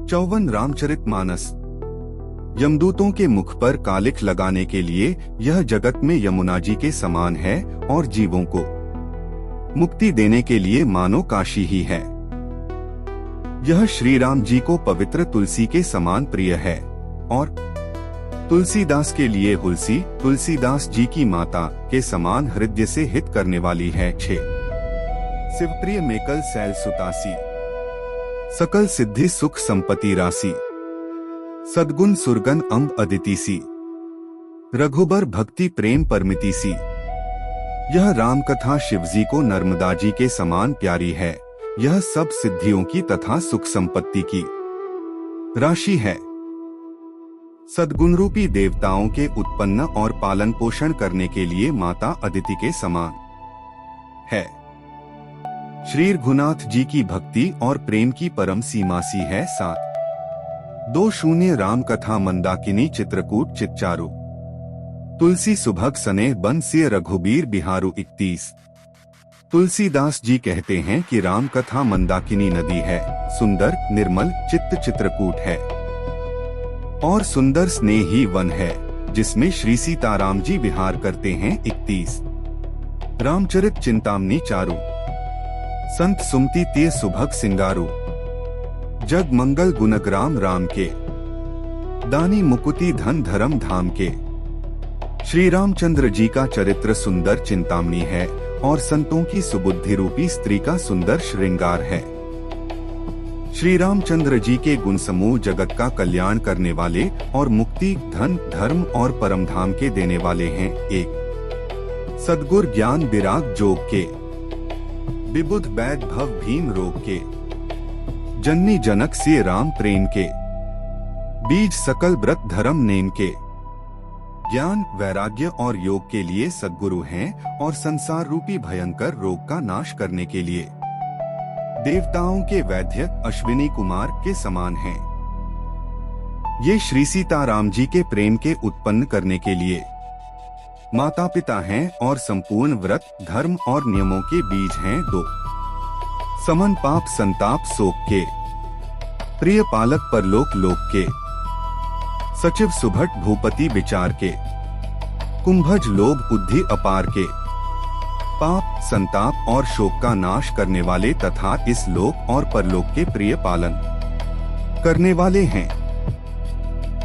54 रामचरितमानस। यमदूतों के मुख पर कालिख लगाने के लिए यह जगत में यमुना जी के समान है और जीवों को मुक्ति देने के लिए मानो काशी ही है। यह श्री राम जी को पवित्र तुलसी के समान प्रिय है और तुलसीदास के लिए हुलसी तुलसीदास जी की माता के समान हृदय से हित करने वाली है। 6 शिवप्रिय मेकल सैल सुतासी, सकल सिद्धि सुख संपत्ति राशि, सद्गुण सुरगन अम्ब अदिति सी, रघुबर भक्ति प्रेम परमिति सी। यह राम कथा शिवजी को नर्मदा जी के समान प्यारी है। यह सब सिद्धियों की तथा सुख संपत्ति की राशि है। सद्गुण रूपी देवताओं के उत्पन्न और पालन पोषण करने के लिए माता अदिति के समान है। श्री रघुनाथ जी की भक्ति और प्रेम की परम सीमा सी है। 7 20 राम कथा मंदाकिनी चित्रकूट चिच्चारू, तुलसी सुभग सने बन से रघुबीर बिहारू। 31 तुलसीदास जी कहते हैं कि राम कथा मंदाकिनी नदी है, सुंदर निर्मल चित्त चित्रकूट है और सुंदर स्नेही वन है जिसमें श्री सीताराम जी विहार करते हैं। 31 रामचरित चिंतामणि चारु, संत सुमति ते सुभग सिंगारू, जग मंगल गुणग्राम राम के, दानी मुकुति धन धर्म धाम के। श्री रामचंद्र जी का चरित्र सुंदर चिंतामणि है और संतों की सुबुद्धि रूपी स्त्री का सुंदर श्रृंगार है। श्री रामचंद्र जी के गुण समूह जगत का कल्याण करने वाले और मुक्ति धन धर्म और परम धाम के देने वाले हैं। 1 सद्गुर ज्ञान विराग जोग के, विबुध वैद भव भीम रोग के, जननी जनक से राम प्रेम के, बीज सकल व्रत धर्म नेम के। ज्ञान वैराग्य और योग के लिए सद्गुरु हैं और संसार रूपी भयंकर रोग का नाश करने के लिए देवताओं के वैद्य अश्विनी कुमार के समान हैं। ये श्री सीताराम जी के प्रेम के उत्पन्न करने के लिए माता पिता हैं और संपूर्ण व्रत धर्म और नियमों के बीज हैं। 2 समन पाप संताप शोक के, प्रिय पालक परलोक लोक के, सचिव सुभट भूपति विचार के, कुंभज लोभ बुद्धि अपार के, पाप संताप और शोक का नाश करने वाले तथा इस लोक और परलोक के प्रिय पालन करने वाले हैं।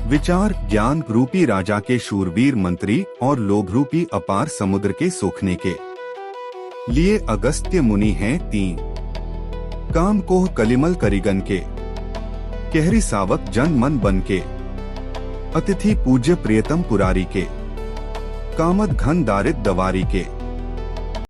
विचार ज्ञान रूपी राजा के शूरवीर मंत्री और लोभ रूपी अपार समुद्र के सोखने के लिए अगस्त्य मुनि हैं। 3 काम कोह कलिमल करिगन के, कहरी सावक जन मन बन के, अतिथि पूज्य प्रियतम पुरारी के, कामद घन दारिद दवारी के।